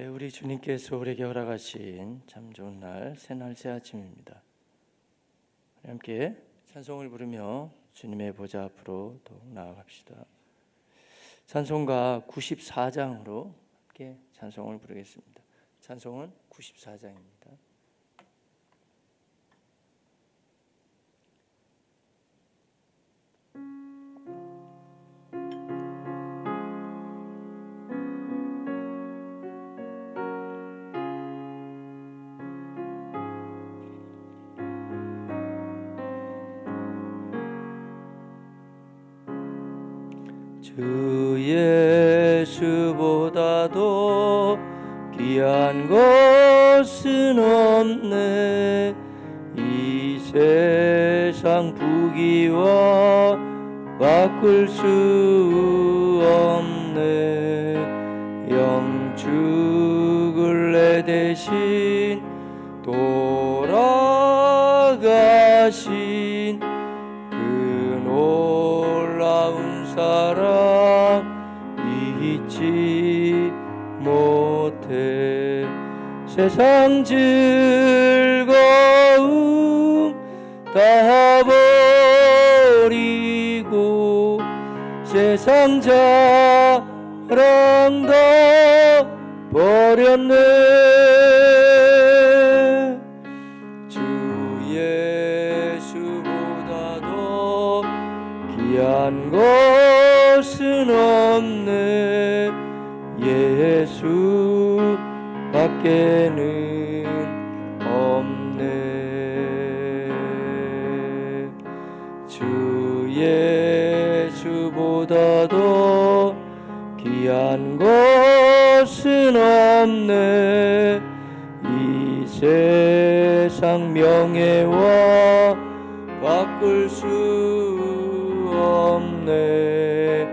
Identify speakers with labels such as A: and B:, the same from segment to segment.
A: 우리 주님께서 우리에게 허락하신 참 좋은 날, 새날 새 아침입니다. 함께 찬송을 부르며 주님의 보좌 앞으로 더욱 나아갑시다. 찬송가 94장으로 함께 찬송을 부르겠습니다. 찬송은 94장입니다. 주 예수보다도 귀한 것은 없네. 이 세상 부귀와 바꿀 수 없네. 영축을 내 대신 돌아가신 그 놀라운 사랑 잊지 못해. 세상 즐거움 다 버리고 세상 자랑 다 버렸네. 주 예수보다도 귀한 것은 없네. 예수 밖에는 없네. 주 예수보다도 귀한 것은 없네. 이 세상 명예와 바꿀 수 없네.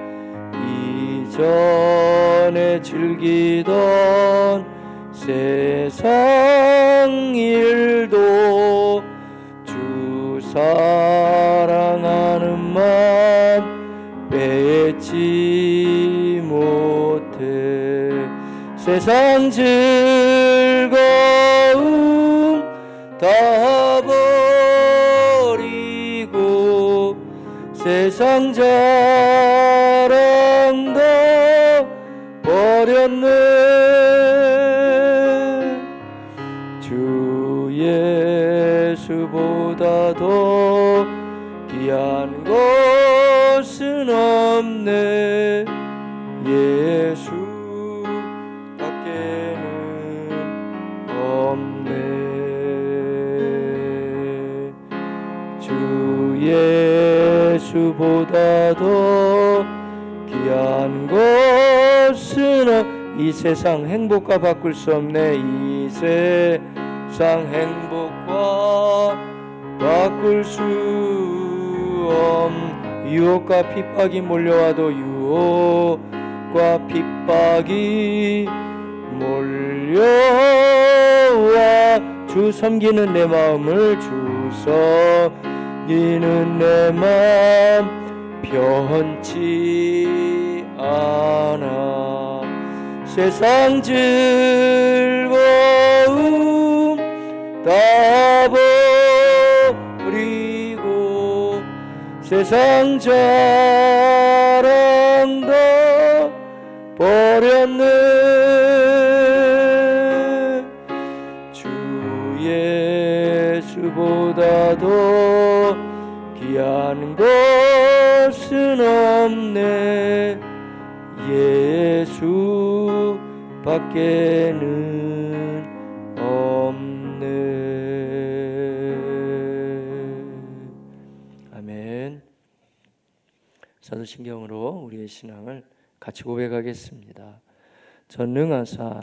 A: 이전에 즐기던 세상 일도 주 사랑하는 맘 빼지 못해. 세상 즐거움 다 버리고 세상 자랑 다 버렸네. 주 예수보다도 귀한 것은 없네. 예수 밖에는 없네. 주 예수보다도 귀한 것은 이 세상 행복과 바꿀 수 없네. 이 세상 행복과 바꿀 수 유혹과 핍박이 몰려와도 유혹과 핍박이 몰려와 주 섬기는 내 마음을 주 섬기는 내 마음 변치 않아. 세상 즐거움 다 버리고 세상 자랑 다 버렸네. 주 예수보다도 귀한 것은 없네. 예수 밖에는 없네. 아멘. 사도신경으로 우리의 신앙을 같이 고백하겠습니다. 전능하사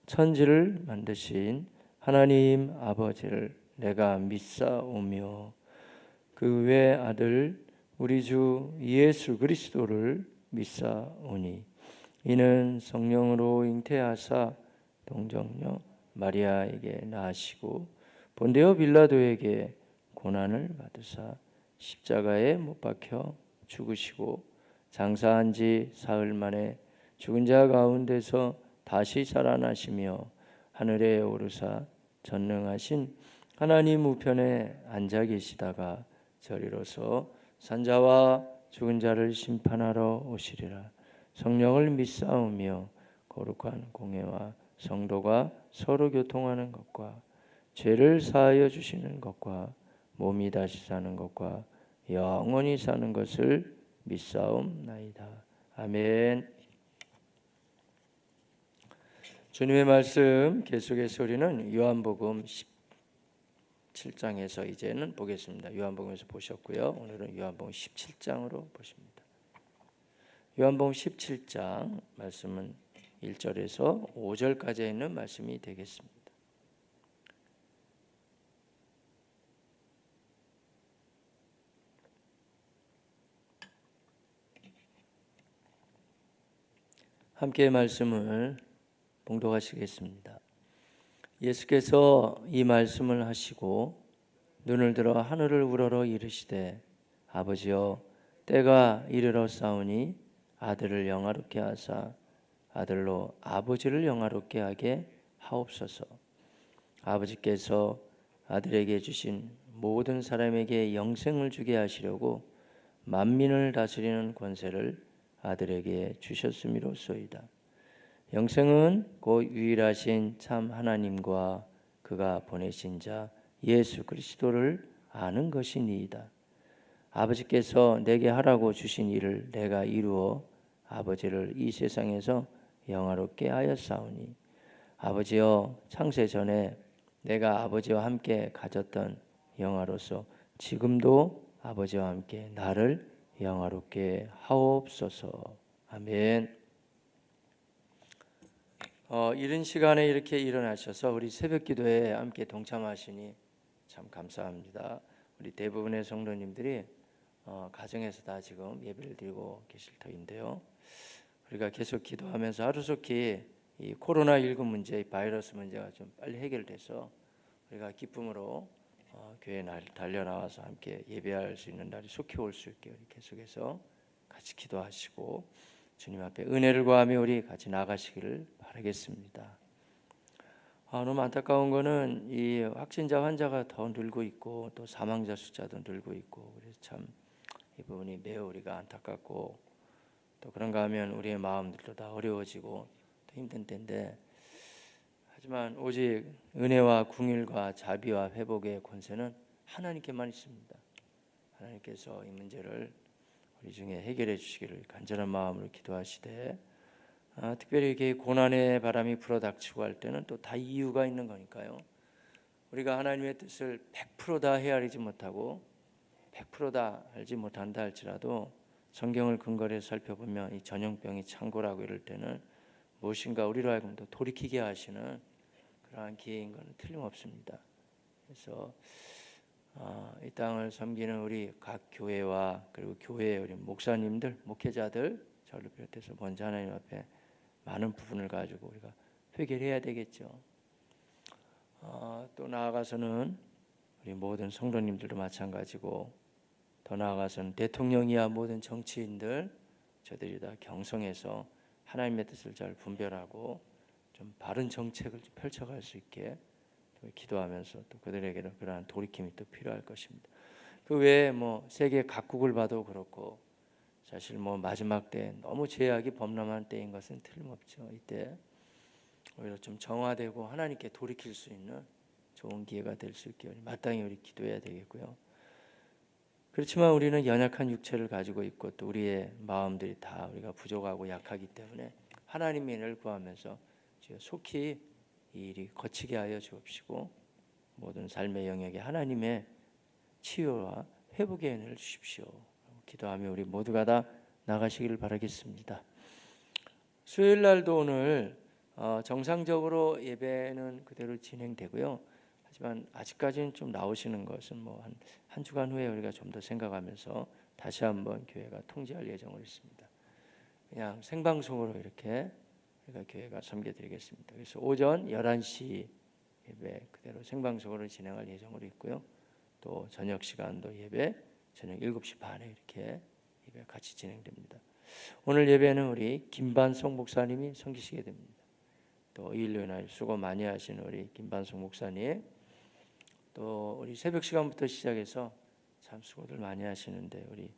A: 천지를 만드신 하나님 아버지를 내가 믿사오며 그 외 아들 우리 주 예수 그리스도를 믿사오니 이는 성령으로 잉태하사 동정녀 마리아에게 낳으시고 본데오 빌라도에게 고난을 받으사 십자가에 못 박혀 죽으시고 장사한 지 사흘 만에 죽은 자 가운데서 다시 살아나시며 하늘에 오르사 전능하신 하나님 우편에 앉아 계시다가 저리로서 산자와 죽은 자를 심판하러 오시리라. 성령을 믿사오며 거룩한 공회와 성도가 서로 교통하는 것과 죄를 사하여 주시는 것과 몸이 다시 사는 것과 영원히 사는 것을 믿사옵나이다. 아멘. 주님의 말씀 계속해서 우리는 요한복음 17장에서 이제는 보겠습니다. 요한복음에서 보셨고요. 오늘은 요한복음 17장으로 보십니다. 요한복음 17장 말씀은 1절에서 5절까지 있는 말씀이 되겠습니다. 함께 말씀을 봉독하시겠습니다. 예수께서 이 말씀을 하시고 눈을 들어 하늘을 우러러 이르시되 아버지여 때가 이르러 싸우니 아들을 영화롭게 하사 아들로 아버지를 영화롭게 하게 하옵소서. 아버지께서 아들에게 주신 모든 사람에게 영생을 주게 하시려고 만민을 다스리는 권세를 아들에게 주셨음이로소이다. 영생은 곧 유일하신 참 하나님과 그가 보내신 자 예수 그리스도를 아는 것이니이다. 아버지께서 내게 하라고 주신 일을 내가 이루어 아버지를 이 세상에서 영화롭게 하였사오니 아버지여 창세 전에 내가 아버지와 함께 가졌던 영화로서 지금도 아버지와 함께 나를 영화롭게 하옵소서. 아멘. 이른 시간에 이렇게 일어나셔서 우리 새벽 기도에 함께 동참하시니 참 감사합니다. 우리 대부분의 성도님들이 가정에서 다 지금 예배를 드리고 계실 터인데요. 우리가 계속 기도하면서 하루속히 이 코로나19 문제, 이 바이러스 문제가 좀 빨리 해결돼서 우리가 기쁨으로 교회에 달려나와서 함께 예배할 수 있는 날이 속히 올 수 있게 우리 계속해서 같이 기도하시고 주님 앞에 은혜를 구하며 우리 같이 나가시기를 바라겠습니다. 너무 안타까운 거는 이 확진자 환자가 더 늘고 있고 또 사망자 숫자도 늘고 있고 그래서 참 이 부분이 매우 우리가 안타깝고 또 그런가 하면 우리의 마음들도 다 어려워지고 또 힘든 때인데 하지만 오직 은혜와 궁율과 자비와 회복의 권세는 하나님께만 있습니다. 하나님께서 이 문제를 우리 중에 해결해 주시기를 간절한 마음으로 기도하시되 특별히 이렇게 고난의 바람이 불어닥치고 할 때는 또 다 이유가 있는 거니까요. 우리가 하나님의 뜻을 100% 다 헤아리지 못하고 100% 다 알지 못한다 할지라도 성경을 근거로 살펴보면 이 전염병이 창고라고 이럴 때는 무엇인가 우리로 하여금 또 돌이키게 하시는 그러한 기회인 것은 틀림없습니다. 그래서 이 땅을 섬기는 우리 각 교회와 그리고 교회의 우리 목사님들, 목회자들 저를 비롯해서 먼저 하나님 앞에 많은 부분을 가지고 우리가 회개해야 되겠죠. 또 나아가서는 우리 모든 성도님들도 마찬가지고 더 나아가서는 대통령이야 모든 정치인들 저들이 다 경성해서 하나님의 뜻을 잘 분별하고 좀 바른 정책을 펼쳐갈 수 있게 또 기도하면서 또 그들에게는 그러한 돌이킴이 또 필요할 것입니다. 그 외에 뭐 세계 각국을 봐도 그렇고 사실 뭐 마지막 때 너무 죄악이 범람한 때인 것은 틀림없죠. 이때 오히려 좀 정화되고 하나님께 돌이킬 수 있는 좋은 기회가 될 수 있게 마땅히 우리 기도해야 되겠고요. 그렇지만 우리는 연약한 육체를 가지고 있고 또 우리의 마음들이 다 우리가 부족하고 약하기 때문에 하나님의 은혜를 구하면서 속히 이 일이 거치게 하여 주옵시고 모든 삶의 영역에 하나님의 치유와 회복의 은혜를 주십시오. 기도하며 우리 모두가 다 나가시기를 바라겠습니다. 수요일 날도 오늘 정상적으로 예배는 그대로 진행되고요. 하지만 아직까지는 좀 나오시는 것은 뭐 한 주간 후에 우리가 좀 더 생각하면서 다시 한번 교회가 통제할 예정으로 있습니다. 그냥 생방송으로 이렇게 우리가 교회가 섬겨드리겠습니다. 그래서 오전 11시 예배 그대로 생방송으로 진행할 예정으로 있고요. 또 저녁 시간도 예배 저녁 7시 반에 이렇게 예배 같이 진행됩니다. 오늘 예배는 우리 김반성 목사님이 섬기시게 됩니다. 또 일로 인하여 수고 많이 하시는 우리 김반숙 목사님, 또 우리 새벽 시간부터 시작해서 참 수고들 많이 하시는데 우리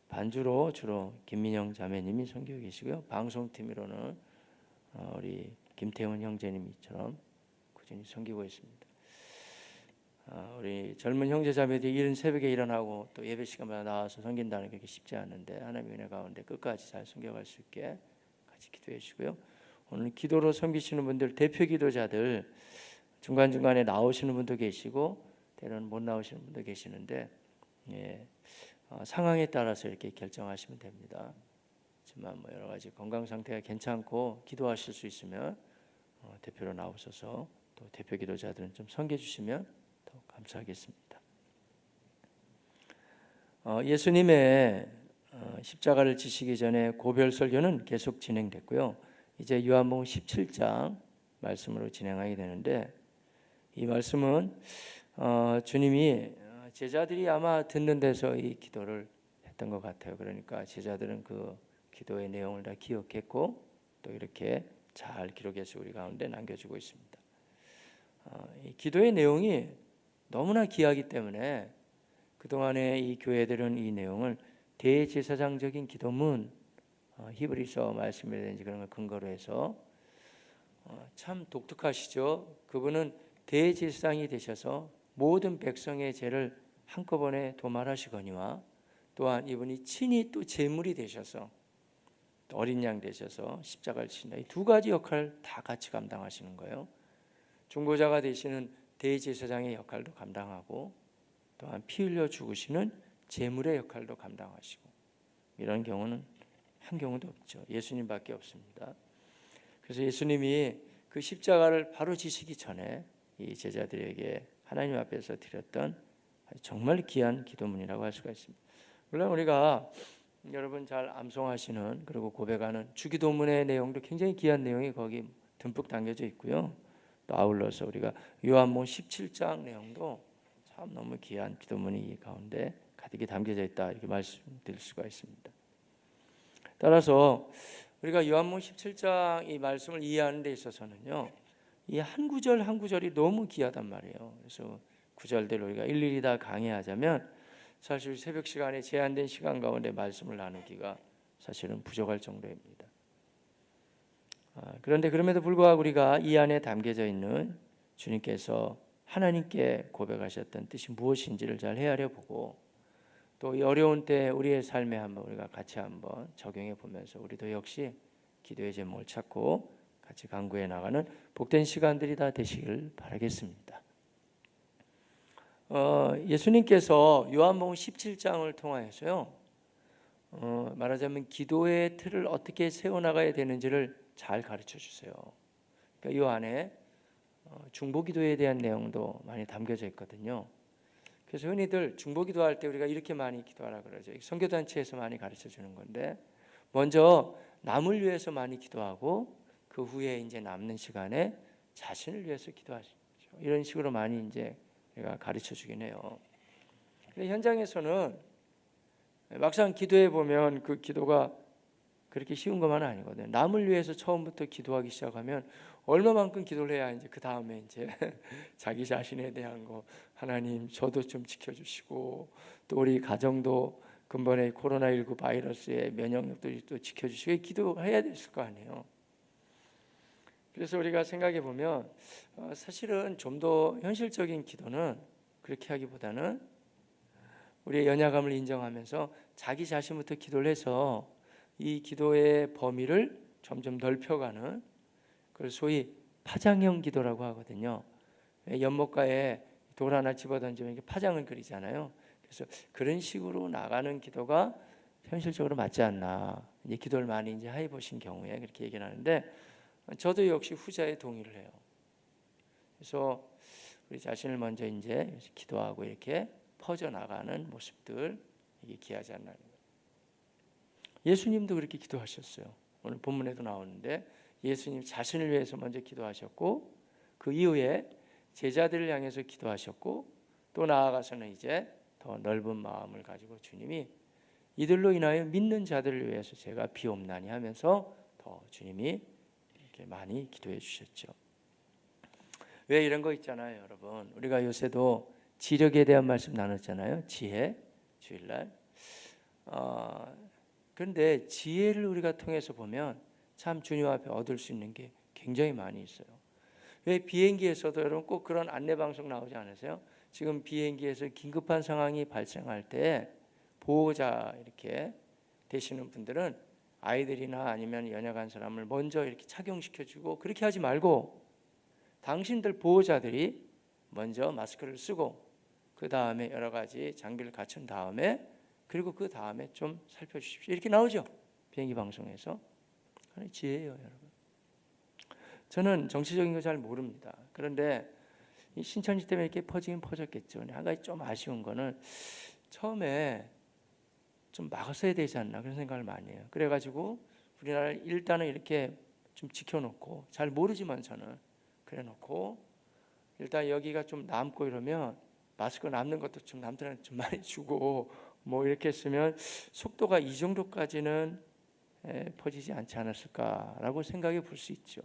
A: 반주로 주로 김민영 자매님이 섬기고 계시고요. 방송팀으로는 우리 김태훈 형제님처럼 꾸준히 섬기고 있습니다. 우리 젊은 형제 자매들이 이른 새벽에 일어나고 또 예배 시간마다 나와서 섬긴다는 게 그렇게 쉽지 않은데 하나님의 은혜 가운데 끝까지 잘 섬겨갈 수 있게 같이 기도해 주시고요. 오늘 기도로 섬기시는 분들, 대표 기도자들 중간중간에 나오시는 분도 계시고 때로는 못 나오시는 분도 계시는데 상황에 따라서 이렇게 결정하시면 됩니다. 하지만 뭐 여러 가지 건강 상태가 괜찮고 기도하실 수 있으면 대표로 나오셔서 또 대표 기도자들은 좀 섬겨주시면 더 감사하겠습니다. 예수님의 십자가를 지시기 전에 고별 설교는 계속 진행됐고요. 이제 요한복음 17장 말씀으로 진행하게 되는데 이 말씀은 주님이 제자들이 아마 듣는 데서 이 기도를 했던 것 같아요. 그러니까 제자들은 그 기도의 내용을 다 기억했고 또 이렇게 잘 기록해서 우리 가운데 남겨주고 있습니다. 이 기도의 내용이 너무나 귀하기 때문에 그동안에 이 교회들은 이 내용을 대제사장적인 기도문, 히브리서 말씀이라든지 그런 걸 근거로 해서 참 독특하시죠. 그분은 대제사장이 되셔서 모든 백성의 죄를 한꺼번에 도말하시거니와 또한 이분이 친히 또 제물이 되셔서 어린 양 되셔서 십자가를 지신다. 이 두 가지 역할을 다 같이 감당하시는 거예요. 중보자가 되시는 대제사장의 역할도 감당하고 또한 피 흘려 죽으시는 제물의 역할도 감당하시고 이런 경우는 한 경우도 없죠. 예수님밖에 없습니다. 그래서 예수님이 그 십자가를 바로 지시기 전에 이 제자들에게 하나님 앞에서 드렸던 정말 귀한 기도문이라고 할 수가 있습니다. 물론 우리가 여러분 잘 암송하시는 그리고 고백하는 주기도문의 내용도 굉장히 귀한 내용이 거기 듬뿍 담겨져 있고요. 또 아울러서 우리가 요한복음 17장 내용도 참 너무 귀한 기도문이 이 가운데 가득히 담겨져 있다 이렇게 말씀드릴 수가 있습니다. 따라서 우리가 요한복음 17장 이 말씀을 이해하는 데 있어서는요, 이 한 구절 한 구절이 너무 귀하단 말이에요. 그래서 구절대로 우리가 일일이 다 강의하자면 사실 새벽 시간에 제한된 시간 가운데 말씀을 나누기가 사실은 부족할 정도입니다. 그런데 그럼에도 불구하고 우리가 이 안에 담겨져 있는 주님께서 하나님께 고백하셨던 뜻이 무엇인지를 잘 헤아려 보고 또 이 어려운 때 우리의 삶에 한번 우리가 같이 한번 적용해 보면서 우리도 역시 기도의 제목을 찾고 같이 간구해 나가는 복된 시간들이 다 되시길 바라겠습니다. 예수님께서 요한복음 17장을 통하여서요, 말하자면 기도의 틀을 어떻게 세워나가야 되는지를 잘 가르쳐 주세요. 그러니까 이 안에 중보기도에 대한 내용도 많이 담겨져 있거든요. 그래서 흔히들 중보기도할 때 우리가 이렇게 많이 기도하라 그러죠. 선교단체에서 많이 가르쳐 주는 건데 먼저 남을 위해서 많이 기도하고 그 후에 이제 남는 시간에 자신을 위해서 기도하시죠. 이런 식으로 많이 이제 우리가 가르쳐 주긴 해요. 근데 현장에서는 막상 기도해 보면 그 기도가 그렇게 쉬운 것만은 아니거든요. 남을 위해서 처음부터 기도하기 시작하면 얼마만큼 기도를 해야 이제 그 다음에 이제 자기 자신에 대한 거, 하나님 저도 좀 지켜주시고 또 우리 가정도 근본의 코로나19 바이러스의 면역력도 또 지켜주시고 기도해야 됐을 거 아니에요. 그래서 우리가 생각해 보면 사실은 좀 더 현실적인 기도는 그렇게 하기보다는 우리의 연약함을 인정하면서 자기 자신부터 기도를 해서 이 기도의 범위를 점점 넓혀가는 그걸 소위 파장형 기도라고 하거든요. 연못가에 돌 하나 집어던지면 이렇게 파장을 그리잖아요. 그래서 그런 식으로 나가는 기도가 현실적으로 맞지 않나. 이제 기도를 많이 이제 해 보신 경우에 그렇게 얘기를 하는데 저도 역시 후자에 동의를 해요. 그래서 우리 자신을 먼저 이제 기도하고 이렇게 퍼져 나가는 모습들 이게 귀하지 않나. 예수님도 그렇게 기도하셨어요. 오늘 본문에도 나오는데 예수님 자신을 위해서 먼저 기도하셨고 그 이후에 제자들을 향해서 기도하셨고 또 나아가서는 이제 더 넓은 마음을 가지고 주님이 이들로 인하여 믿는 자들을 위해서 제가 비옵나니 하면서 더 주님이 이렇게 많이 기도해 주셨죠. 왜 이런 거 있잖아요, 여러분. 우리가 요새도 지력에 대한 말씀 나눴잖아요. 지혜 주일날. 그런데 지혜를 우리가 통해서 보면 참 주님 앞에 얻을 수 있는 게 굉장히 많이 있어요. 왜 비행기에서도 여러분 꼭 그런 안내 방송 나오지 않으세요? 지금 비행기에서 긴급한 상황이 발생할 때 보호자 이렇게 되시는 분들은 아이들이나 아니면 연약한 사람을 먼저 이렇게 착용시켜주고, 그렇게 하지 말고 당신들 보호자들이 먼저 마스크를 쓰고 그 다음에 여러 가지 장비를 갖춘 다음에, 그리고 그 다음에 좀 살펴주십시오, 이렇게 나오죠, 비행기 방송에서. 그게 지혜예요, 여러분. 저는 정치적인 거 잘 모릅니다. 그런데 이 신천지 때문에 이렇게 퍼지긴 퍼졌겠죠. 한 가지 좀 아쉬운 거는 처음에 좀 막았어야 되지 않나, 그런 생각을 많이 해요. 그래가지고 우리나라 일단은 이렇게 좀 지켜놓고, 잘 모르지만 저는 그래놓고 일단 여기가 좀 남고 이러면 마스크 남는 것도 좀 남들한테 좀 많이 주고 뭐 이렇게 했으면 속도가 이 정도까지는 퍼지지 않지 않았을까라고 생각해 볼 수 있죠.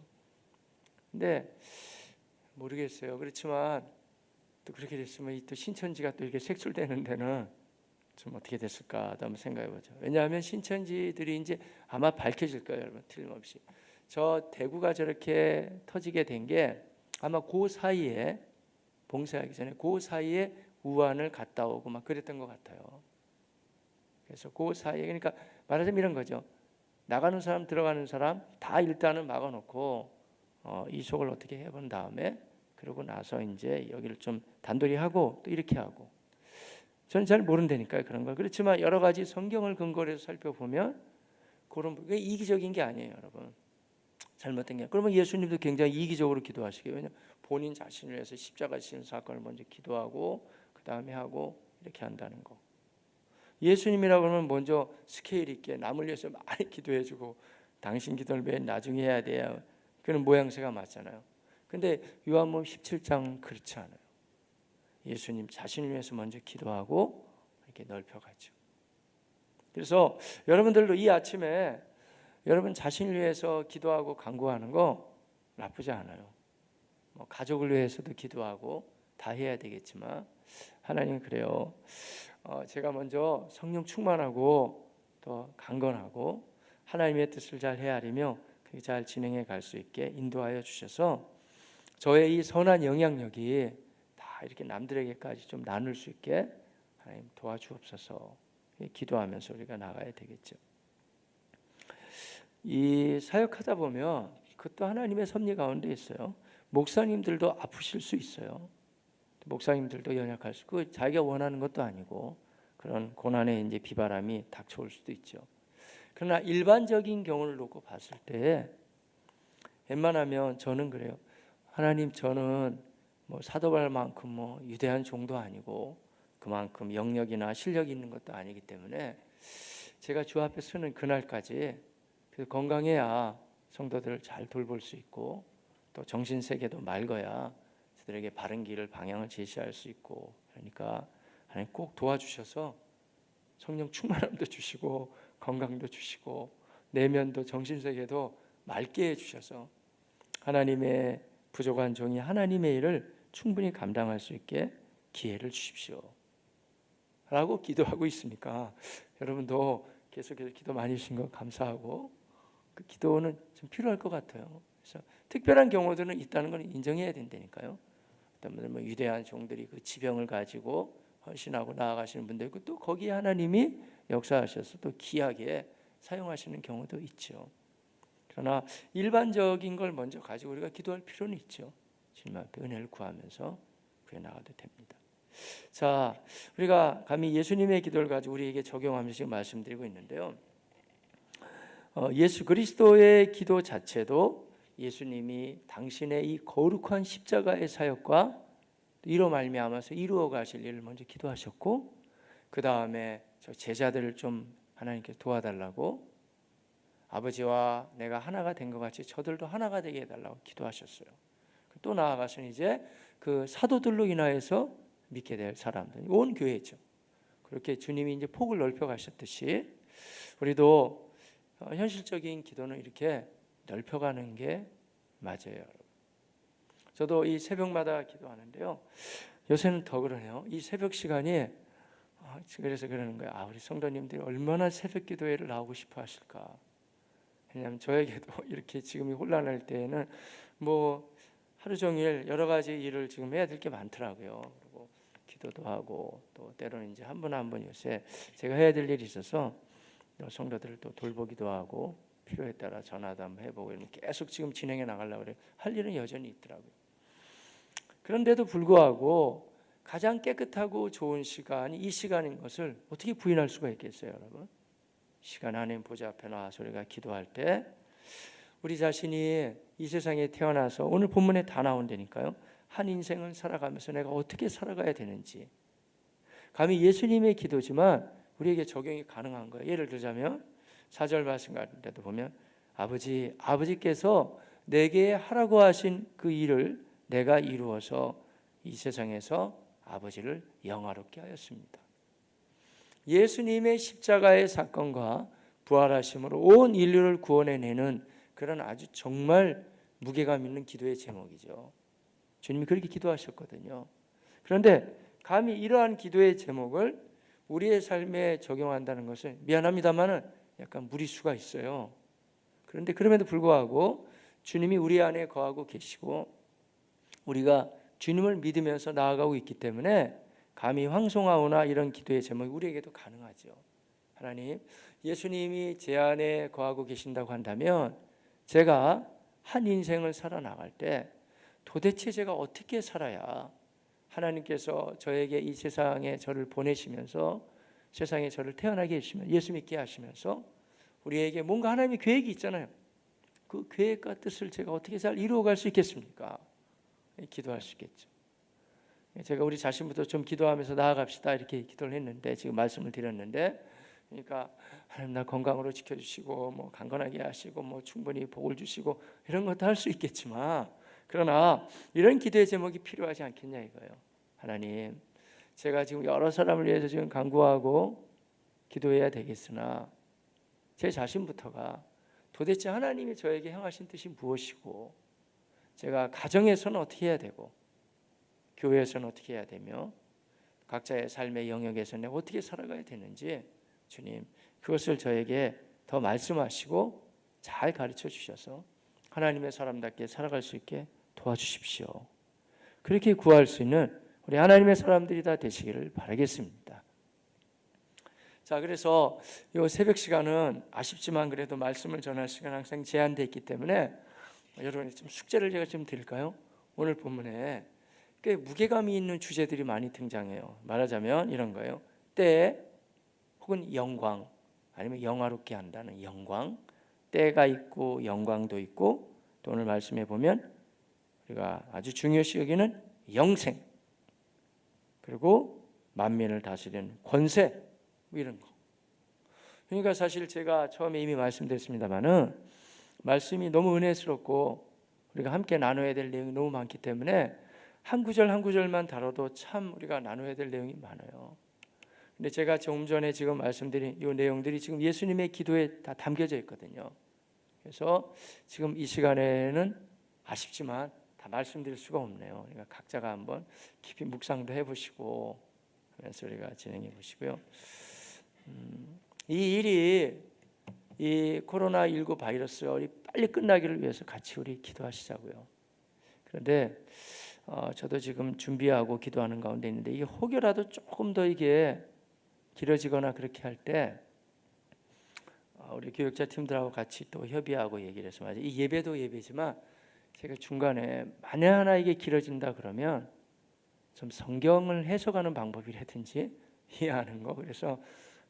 A: 근데 모르겠어요. 그렇지만 또 그렇게 됐으면 또 신천지가 또 이렇게 색출되는 데는 좀 어떻게 됐을까 한번 생각해 보죠. 왜냐하면 신천지들이 이제 아마 밝혀질 거예요, 여러분. 틀림없이. 저 대구가 저렇게 터지게 된 게 아마 그 사이에, 봉쇄하기 전에 그 사이에 우한을 갔다 오고 막 그랬던 것 같아요. 그래서 그 사이에, 그러니까 말하자면 이런 거죠. 나가는 사람 들어가는 사람 다 일단은 막아놓고 이속을 어떻게 해본 다음에, 그러고 나서 이제 여기를 좀 단돌이 하고 또 이렇게 하고. 저는 잘 모른다니까요, 그런 걸. 그렇지만 여러 가지 성경을 근거로 해서 살펴보면 그런 게 이기적인 게 아니에요, 여러분. 잘못된 게. 그러면 예수님도 굉장히 이기적으로 기도하시게요. 왜냐하면 본인 자신을 위해서 십자가 지는 사건을 먼저 기도하고 그 다음에 하고 이렇게 한다는 거. 예수님이라고 하면 먼저 스케일 있게 남을 위해서 많이 기도해주고, 당신 기도를 맨 나중에 해야 돼요, 그런 모양새가 맞잖아요. 근데 요한복음 17장 그렇지 않아요. 예수님 자신을 위해서 먼저 기도하고 이렇게 넓혀가죠. 그래서 여러분들도 이 아침에 여러분 자신을 위해서 기도하고 간구하는 거 나쁘지 않아요. 뭐 가족을 위해서도 기도하고 다 해야 되겠지만, 하나님 그래요. 제가 먼저 성령 충만하고 또 강건하고 하나님의 뜻을 잘 헤아리며 그게 잘 진행해 갈 수 있게 인도하여 주셔서 저의 이 선한 영향력이 다 이렇게 남들에게까지 좀 나눌 수 있게 하나님 도와주옵소서. 기도하면서 우리가 나가야 되겠죠. 이 사역하다 보면 그것도 하나님의 섭리 가운데 있어요. 목사님들도 아프실 수 있어요. 목사님들도 연약할 수, 그 자기가 원하는 것도 아니고 그런 고난의 이제 비바람이 닥쳐올 수도 있죠. 그러나 일반적인 경우를 놓고 봤을 때 웬만하면 저는 그래요. 하나님, 저는 뭐 사도발만큼 뭐 위대한 종도 아니고 그만큼 영역이나 실력이 있는 것도 아니기 때문에 제가 주 앞에 서는 그날까지 건강해야 성도들을 잘 돌볼 수 있고 또 정신세계도 맑아야 저들에게 바른 길을, 방향을 제시할 수 있고, 그러니까 하나님 꼭 도와주셔서 성령 충만함도 주시고 건강도 주시고 내면도 정신세계도 맑게 해주셔서 하나님의 부족한 종이 하나님의 일을 충분히 감당할 수 있게 기회를 주십시오 라고 기도하고 있으니까, 여러분도 계속해서 기도 많이 주신 거 감사하고 그 기도는 좀 필요할 것 같아요. 그래서 특별한 경우들은 있다는 걸 인정해야 된다니까요. 어떤 분들 뭐 위대한 종들이 그 지병을 가지고 헌신하고 나아가시는 분도 있고, 또 거기에 하나님이 역사하셔서 또 귀하게 사용하시는 경우도 있죠. 그러나 일반적인 걸 먼저 가지고 우리가 기도할 필요는 있죠. 주님 앞에 은혜를 구하면서 구해 나가도 됩니다. 자, 우리가 감히 예수님의 기도를 가지고 우리에게 적용하면서 지금 말씀드리고 있는데요. 예수 그리스도의 기도 자체도 예수님이 당신의 이 거룩한 십자가의 사역과 이로 말미암아서 이루어 가실 일을 먼저 기도하셨고, 그 다음에 저 제자들을 좀 하나님께 도와달라고, 아버지와 내가 하나가 된 것 같이 저들도 하나가 되게 해달라고 기도하셨어요. 또 나아가서는 이제 그 사도들로 인하여서 믿게 될 사람들, 온 교회죠. 그렇게 주님이 이제 폭을 넓혀 가셨듯이 우리도 현실적인 기도는 이렇게 넓혀가는 게 맞아요, 여러분. 저도 이 새벽마다 기도하는데요. 요새는 더 그러네요. 이 새벽 시간이 그래서 그러는 거예요. 우리 성도님들이 얼마나 새벽 기도회를 나오고 싶어 하실까. 왜냐하면 저에게도 이렇게 지금이 혼란할 때에는 뭐 하루 종일 여러 가지 일을 지금 해야 될 게 많더라고요. 그리고 기도도 하고 또 때로는 이제 한 분 한 분 요새 제가 해야 될 일이 있어서 성도들을 또 돌보기도 하고 필요에 따라 전화도 한번 해보고 이러면 계속 지금 진행해 나가려고 그래요. 할 일은 여전히 있더라고요. 그런데도 불구하고 가장 깨끗하고 좋은 시간이 이 시간인 것을 어떻게 부인할 수가 있겠어요, 여러분? 시간 하나님 보좌 앞에 나와서 우리가 기도할 때 우리 자신이 이 세상에 태어나서 오늘 본문에 다 나온다니까요. 한 인생을 살아가면서 내가 어떻게 살아가야 되는지 감히 예수님의 기도지만 우리에게 적용이 가능한 거예요. 예를 들자면 4절 말씀 같은데도 보면 아버지께서 내게 하라고 하신 그 일을 내가 이루어서 이 세상에서 아버지를 영화롭게 하였습니다. 예수님의 십자가의 사건과 부활하심으로 온 인류를 구원해내는 그런 아주 정말 무게감 있는 기도의 제목이죠. 주님이 그렇게 기도하셨거든요. 그런데 감히 이러한 기도의 제목을 우리의 삶에 적용한다는 것은 미안합니다만은 약간 무리수가 있어요. 그런데 그럼에도 불구하고 주님이 우리 안에 거하고 계시고 우리가 주님을 믿으면서 나아가고 있기 때문에 감히 황송하오나 이런 기도의 제목이 우리에게도 가능하죠. 하나님, 예수님이 제 안에 거하고 계신다고 한다면 제가 한 인생을 살아나갈 때 도대체 제가 어떻게 살아야 하나님께서 저에게 이 세상에 저를 보내시면서 세상에 저를 태어나게 해주시면 예수 믿게 하시면서 우리에게 뭔가 하나님의 계획이 있잖아요. 그 계획과 뜻을 제가 어떻게 잘 이루어갈 수 있겠습니까? 기도할 수 있겠죠. 제가 우리 자신부터 좀 기도하면서 나아갑시다 이렇게 기도를 했는데 지금 말씀을 드렸는데 그러니까 하나님 나 건강으로 지켜주시고 뭐 강건하게 하시고 뭐 충분히 복을 주시고 이런 것도 할 수 있겠지만 그러나 이런 기도의 제목이 필요하지 않겠냐 이거예요. 하나님 제가 지금 여러 사람을 위해서 지금 간구하고 기도해야 되겠으나 제 자신부터가 도대체 하나님이 저에게 행하신 뜻이 무엇이고 제가 가정에서는 어떻게 해야 되고 교회에서는 어떻게 해야 되며 각자의 삶의 영역에서는 어떻게 살아가야 되는지 주님 그것을 저에게 더 말씀하시고 잘 가르쳐 주셔서 하나님의 사람답게 살아갈 수 있게 도와주십시오. 그렇게 구할 수 있는 우리 하나님의 사람들이 다 되시기를 바라겠습니다. 자, 그래서 이 새벽 시간은 아쉽지만 그래도 말씀을 전할 시간 항상 제한되어 있기 때문에 여러분이 좀 숙제를 제가 좀 드릴까요? 오늘 본문에 꽤 무게감이 있는 주제들이 많이 등장해요. 말하자면 이런 거예요. 때 혹은 영광 아니면 영화롭게 한다는 영광, 때가 있고 영광도 있고 또 오늘 말씀해 보면 우리가 아주 중요시 여기는 영생 그리고 만민을 다스리는 권세 뭐 이런 거. 그러니까 사실 제가 처음에 이미 말씀드렸습니다마는 말씀이 너무 은혜스럽고 우리가 함께 나눠야 될 내용이 너무 많기 때문에 한 구절 한 구절만 다뤄도 참 우리가 나눠야 될 내용이 많아요. 근데 제가 좀 전에 지금 말씀드린 이 내용들이 지금 예수님의 기도에 다 담겨져 있거든요. 그래서 지금 이 시간에는 아쉽지만 다 말씀드릴 수가 없네요. 그러니까 각자가 한번 깊이 묵상도 해보시고 그래서 우리가 진행해 보시고요. 이 일이 이 코로나19 바이러스가 빨리 끝나기를 위해서 같이 우리 기도하시자고요. 그런데 저도 지금 준비하고 기도하는 가운데 있는데 이게 혹여라도 조금 더 이게 길어지거나 그렇게 할 때 우리 교육자 팀들하고 같이 또 협의하고 얘기를 해서 맞아요. 이 예배도 예배지만 제가 중간에 만에 하나 이게 길어진다 그러면 좀 성경을 해석하는 방법이라든지 이해하는 거 그래서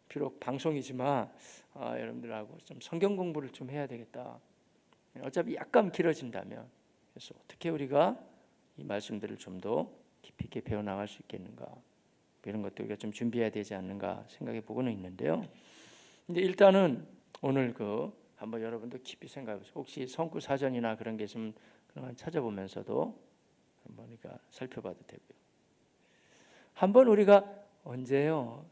A: 비록 방송이지만 여러분들하고 좀 성경 공부를 좀 해야 되겠다. 어차피 약간 길어진다면 그래서 어떻게 우리가 이 말씀들을 좀 더 깊이 있게 배워나갈 수 있겠는가 이런 것도 우리가 좀 준비해야 되지 않는가 생각해 보고는 있는데요. 근데 일단은 오늘 한번 여러분도 깊이 생각해 보세요. 혹시 성구 사전이나 그런 게 있으면 그런 찾아보면서도 한번 우리가 살펴봐도 되고요. 한번 우리가 언제요?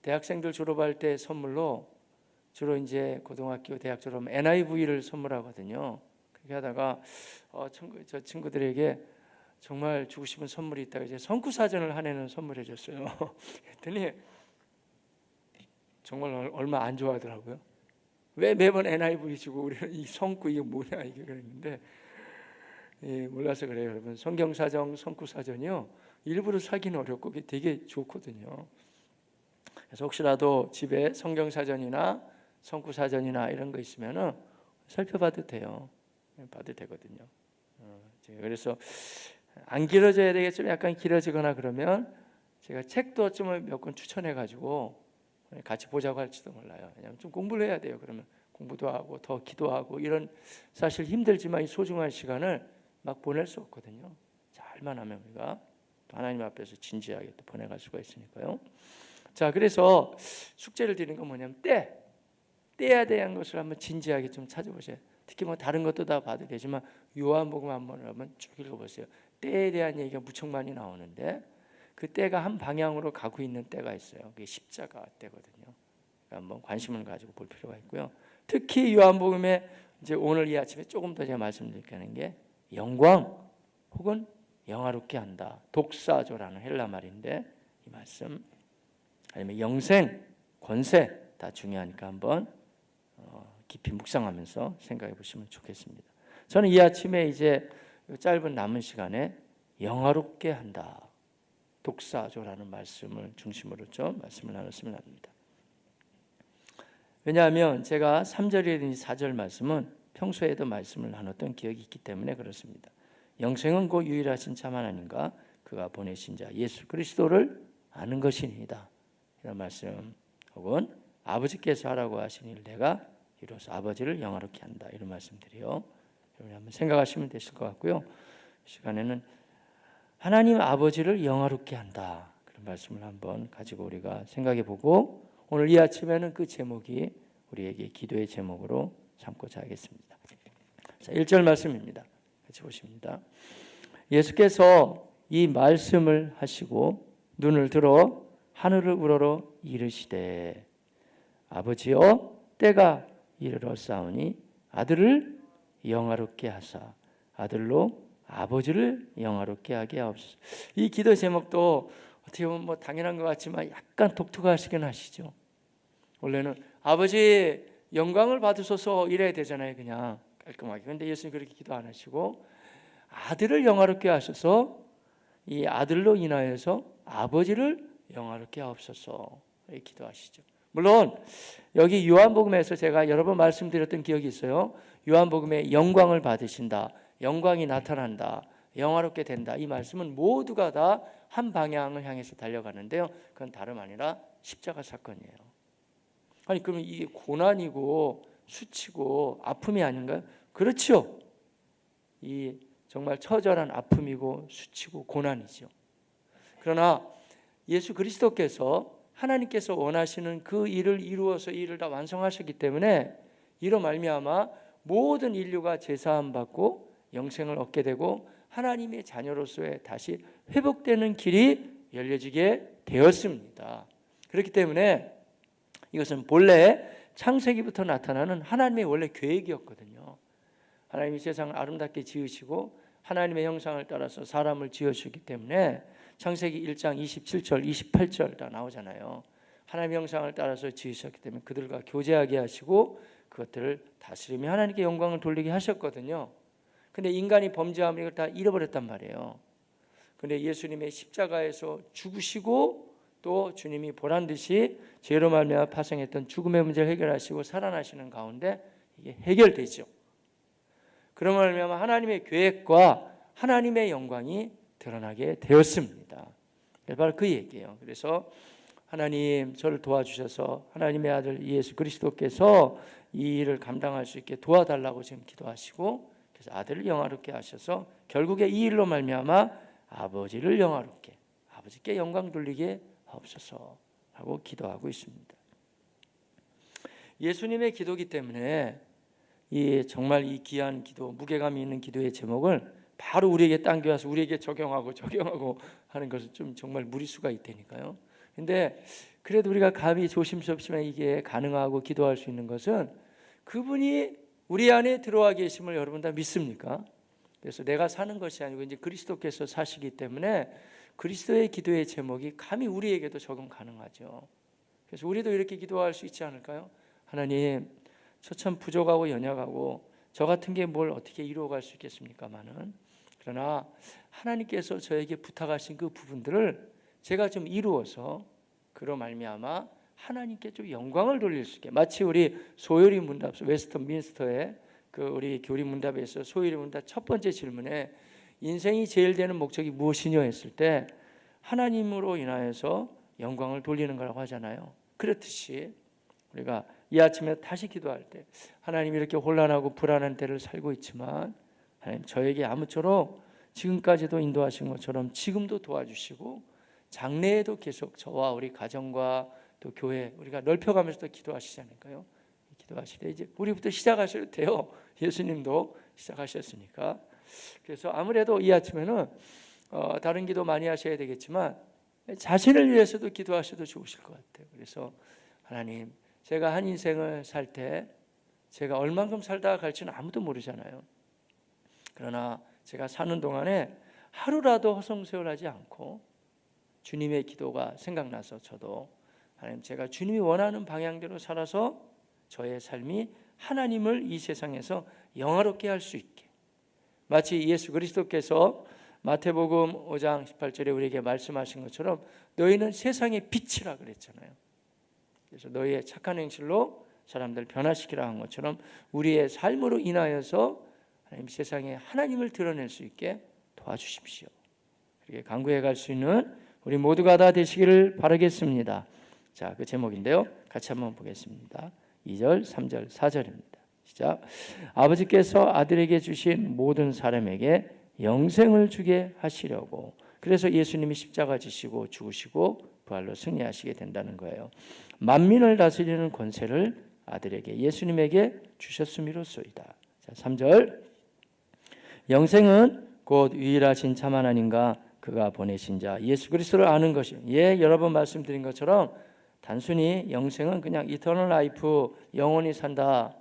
A: 대학생들 졸업할 때 선물로 주로 이제 고등학교, 대학 졸업하면 NIV를 선물하거든요. 그렇게 하다가 저 친구들에게 정말 주고 싶은 선물이 있다고 이제 성구사전을 한 해는 선물해 줬어요. 그랬더니 정말 얼마 안 좋아하더라고요. 왜 매번 NIV 주고 우리는 이 성구 이게 뭐냐 이게 그랬는데 몰라서 그래요. 여러분 성경사전, 성구사전이요 일부러 사기는 어렵고 되게 좋거든요. 그래서 혹시라도 집에 성경사전이나 성구사전이나 이런 거 있으면은 살펴봐도 돼요. 봐도 되거든요. 그래서 안 길어져야 되겠죠. 약간 길어지거나 그러면 제가 책도 좀 몇 권 추천해 가지고 같이 보자고 할지도 몰라요. 왜냐하면 좀 공부를 해야 돼요. 그러면 공부도 하고 더 기도하고 이런 사실 힘들지만 이 소중한 시간을 막 보낼 수 없거든요. 잘만 하면 우리가 하나님 앞에서 진지하게 또 보내갈 수가 있으니까요. 자, 그래서 숙제를 드리는 건 뭐냐면 떼야 대한 것을 한번 진지하게 좀 찾아보세요. 특히 뭐 다른 것도 다 봐도 되지만 요한복음 한번 쭉 읽어보세요. 때에 대한 얘기가 무척 많이 나오는데 그 때가 한 방향으로 가고 있는 때가 있어요. 그게 십자가 때거든요. 그러니까 한번 관심을 가지고 볼 필요가 있고요. 특히 요한복음에 이제 오늘 이 아침에 조금 더 제가 말씀드리는 게 영광 혹은 영화롭게 한다. 독사조라는 헬라 말인데 이 말씀 아니면 영생, 권세 다 중요하니까 한번 깊이 묵상하면서 생각해 보시면 좋겠습니다. 저는 이 아침에 이제 짧은 남은 시간에 영화롭게 한다. 독사조라는 말씀을 중심으로 좀 말씀을 나눴으면 합니다. 왜냐하면 제가 3절이든지 4절 말씀은 평소에도 말씀을 나눴던 기억이 있기 때문에 그렇습니다. 영생은 곧 유일하신 참 하나님과 그가 보내신 자 예수 그리스도를 아는 것이니이다. 이런 말씀 혹은 아버지께서 하라고 하신 일 내가 이로써 아버지를 영화롭게 한다. 이런 말씀드려요. 여러분 한번 생각하시면 되실 것 같고요. 이 시간에는 하나님 아버지를 영화롭게 한다. 그런 말씀을 한번 가지고 우리가 생각해 보고 오늘 이 아침에는 그 제목이 우리에게 기도의 제목으로 삼고자 하겠습니다. 자, 1절 말씀입니다. 같이 보십니다. 예수께서 이 말씀을 하시고 눈을 들어 하늘을 우러러 이르시되 아버지여 때가 이르렀사오니 아들을 영화롭게 하사 아들로 아버지를 영화롭게 하게 하옵소서. 이 기도 제목도 어떻게 보면 뭐 당연한 것 같지만 약간 독특하시긴 하시죠. 원래는 아버지 영광을 받으소서 이래야 되잖아요. 그냥 깔끔하게. 그런데 예수님 그렇게 기도 안 하시고 아들을 영화롭게 하셔서 이 아들로 인하여서 아버지를 영화롭게 하옵소서 이렇게 기도하시죠. 물론 여기 요한복음에서 제가 여러 번 말씀드렸던 기억이 있어요. 요한복음에 영광을 받으신다, 영광이 나타난다, 영화롭게 된다. 이 말씀은 모두가 다 한 방향을 향해서 달려가는데요. 그건 다름 아니라 십자가 사건이에요. 아니 그러면 이게 고난이고 수치고 아픔이 아닌가요? 그렇죠. 이 정말 처절한 아픔이고 수치고 고난이죠. 그러나 예수 그리스도께서 하나님께서 원하시는 그 일을 이루어서 이 일을 다 완성하셨기 때문에 이로 말미암아 모든 인류가 제사함 받고 영생을 얻게 되고 하나님의 자녀로서의 다시 회복되는 길이 열려지게 되었습니다. 그렇기 때문에 이것은 본래 창세기부터 나타나는 하나님의 원래 계획이었거든요. 하나님이 세상을 아름답게 지으시고 하나님의 형상을 따라서 사람을 지으셨기 때문에 창세기 1장 27절 28절 다 나오잖아요. 하나님의 형상을 따라서 지으셨기 때문에 그들과 교제하게 하시고 그것들을 다스리며 하나님께 영광을 돌리게 하셨거든요. 근데 인간이 범죄하면 이걸 다 잃어버렸단 말이에요. 근데 예수님의 십자가에서 죽으시고 또 주님이 보란듯이 죄로 말미암아 파생했던 죽음의 문제를 해결하시고 살아나시는 가운데 이게 해결되죠. 그런 말미암아 하나님의 계획과 하나님의 영광이 드러나게 되었습니다. 바로 그 얘기예요. 그래서 하나님 저를 도와주셔서 하나님의 아들 예수 그리스도께서 이 일을 감당할 수 있게 도와달라고 지금 기도하시고 그래서 아들을 영화롭게 하셔서 결국에 이 일로 말미암아 아버지를 영화롭게 아버지께 영광 돌리게 하옵소서 하고 기도하고 있습니다. 예수님의 기도기 때문에 정말 이 귀한 기도, 무게감이 있는 기도의 제목을 바로 우리에게 당겨와서 우리에게 적용하고 하는 것은 좀 정말 무리수가 있다니까요. 근데 그래도 우리가 감히 조심스럽지만 이게 가능하고 기도할 수 있는 것은 그분이 우리 안에 들어와 계심을 여러분 다 믿습니까? 그래서 내가 사는 것이 아니고 이제 그리스도께서 사시기 때문에 그리스도의 기도의 제목이 감히 우리에게도 적용 가능하죠. 그래서 우리도 이렇게 기도할 수 있지 않을까요? 하나님, 저 참 부족하고 연약하고 저 같은 게 뭘 어떻게 이루어갈 수 있겠습니까마는, 그러나 하나님께서 저에게 부탁하신 그 부분들을 제가 좀 이루어서 그로 말미암아 하나님께 좀 영광을 돌릴 수 있게, 마치 우리 소요리 문답 웨스트민스터의 그 우리 교리 문답에서 소요리 문답 첫 번째 질문에 인생이 제일 되는 목적이 무엇이냐 했을 때 하나님으로 인하여서 영광을 돌리는 거라고 하잖아요. 그렇듯이 우리가 이 아침에 다시 기도할 때, 하나님 이렇게 혼란하고 불안한 때를 살고 있지만 하나님 저에게 아무쪼록 지금까지도 인도하신 것처럼 지금도 도와주시고 장래에도 계속 저와 우리 가정과 또 교회 우리가 넓혀가면서 또 기도하시지 않을까요? 기도하실 때 이제 우리부터 시작하셔도 돼요. 예수님도 시작하셨으니까. 그래서 아무래도 이 아침에는 다른 기도 많이 하셔야 되겠지만 자신을 위해서도 기도하셔도 좋으실 것 같아요. 그래서 하나님, 제가 한 인생을 살 때 제가 얼만큼 살다가 갈지는 아무도 모르잖아요. 그러나 제가 사는 동안에 하루라도 허송세월하지 않고 주님의 기도가 생각나서 저도 하나님, 제가 주님이 원하는 방향대로 살아서 저의 삶이 하나님을 이 세상에서 영화롭게 할 수 있게, 마치 예수 그리스도께서 마태복음 5장 18절에 우리에게 말씀하신 것처럼 너희는 세상의 빛이라 그랬잖아요. 그래서 너희의 착한 행실로 사람들 변화시키라 한 것처럼 우리의 삶으로 인하여서 하나님 세상에 하나님을 드러낼 수 있게 도와주십시오. 그렇게 강구해 갈 수 있는 우리 모두가 다 되시기를 바라겠습니다. 자, 그 제목인데요, 같이 한번 보겠습니다. 2절, 3절, 4절입니다. 시작. 아버지께서 아들에게 주신 모든 사람에게 영생을 주게 하시려고, 그래서 예수님이 십자가 지시고 죽으시고 부활로 승리하시게 된다는 거예요. 만민을 다스리는 권세를 아들에게, 예수님에게 주셨음이로소이다. 자, 3절. 영생은 곧 유일하신 참 하나님과 그가 보내신 자 예수 그리스도를 아는 것이. 여러 번 말씀드린 것처럼 단순히 영생은 그냥 이터널 라이프, 영원히 산다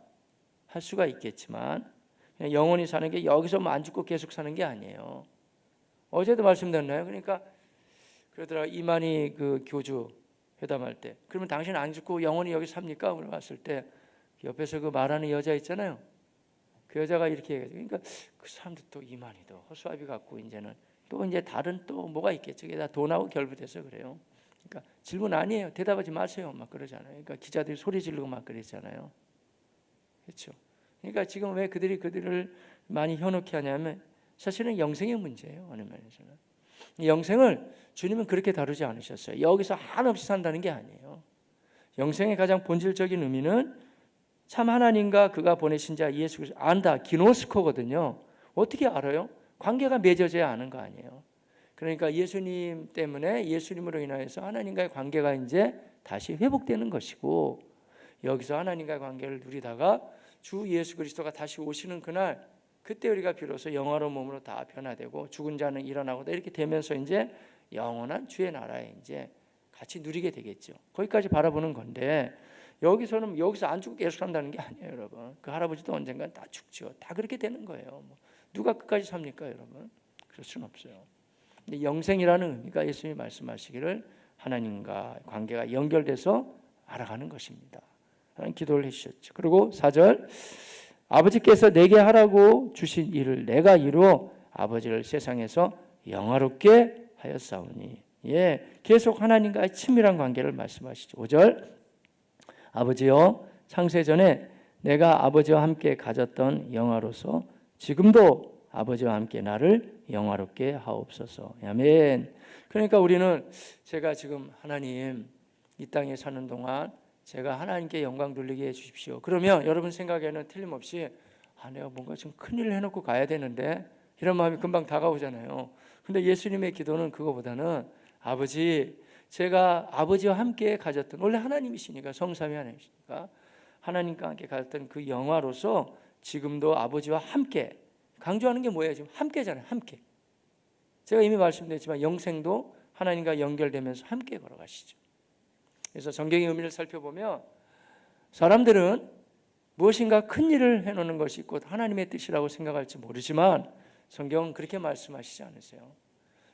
A: 할 수가 있겠지만, 그냥 영원히 사는 게 여기서 안 죽고 계속 사는 게 아니에요. 어제도 말씀드렸나요? 그러니까 그러더라, 이만희 그 교주 회담할 때, 그러면 당신 안 죽고 영원히 여기 삽니까? 물어봤을 때 옆에서 그 말하는 여자 있잖아요. 그 여자가 이렇게 얘기하죠. 그러니까 그 사람들 또 이만희도 허수아비 갖고 이제는 또 이제 다른 또 뭐가 있겠죠. 그게 다 돈하고 결부돼서 그래요. 그러니까 질문 아니에요. 대답하지 마세요. 막 그러잖아요. 그러니까 기자들이 소리 지르고 막 그랬잖아요. 그렇죠. 그러니까 지금 왜 그들을 많이 현혹해 하냐면 사실은 영생의 문제예요. 어느 면에서는. 영생을 주님은 그렇게 다루지 않으셨어요. 여기서 한없이 산다는 게 아니에요. 영생의 가장 본질적인 의미는 참 하나님과 그가 보내신 자 예수 그리스도 안다. 기노스코거든요. 어떻게 알아요? 관계가 맺어져야 아는 거 아니에요. 그러니까 예수님 때문에, 예수님으로 인하여서 하나님과의 관계가 이제 다시 회복되는 것이고, 여기서 하나님과의 관계를 누리다가 주 예수 그리스도가 다시 오시는 그날, 그때 우리가 비로소 영화로운 몸으로 다 변화되고 죽은 자는 일어나고 이렇게 되면서 이제 영원한 주의 나라에 이제 같이 누리게 되겠죠. 거기까지 바라보는 건데, 여기서 안 죽고 계속 산다는 게 아니에요, 여러분. 그 할아버지도 언젠간 다 죽죠. 다 그렇게 되는 거예요. 누가 끝까지 삽니까, 여러분? 그럴 수는 없어요. 근데 영생이라는 의미가 예수님이 말씀하시기를 하나님과 관계가 연결돼서 알아가는 것입니다. 하나님 기도를 해주셨죠. 그리고 4절, 아버지께서 내게 하라고 주신 일을 내가 이루어 아버지를 세상에서 영화롭게 하였사오니. 계속 하나님과의 친밀한 관계를 말씀하시죠. 5절, 아버지여, 창세전에 내가 아버지와 함께 가졌던 영화로서 지금도 아버지와 함께 나를 영화롭게 하옵소서. 아멘. 그러니까 우리는, 제가 지금 하나님 이 땅에 사는 동안 제가 하나님께 영광 돌리게 해주십시오. 그러면 여러분 생각에는 틀림없이 내가 뭔가 좀 큰일을 해놓고 가야 되는데, 이런 마음이 금방 다가오잖아요. 근데 예수님의 기도는 그거보다는, 아버지, 제가 아버지와 함께 가졌던, 원래 하나님이시니까, 성삼위 하나님이시니까 하나님과 함께 가졌던 그 영화로서 지금도 아버지와 함께, 강조하는 게 뭐예요? 지금 함께잖아요. 함께. 제가 이미 말씀드렸지만 영생도 하나님과 연결되면서 함께 걸어가시죠. 그래서 성경의 의미를 살펴보면 사람들은 무엇인가 큰 일을 해놓는 것이 곧 하나님의 뜻이라고 생각할지 모르지만 성경은 그렇게 말씀하시지 않으세요.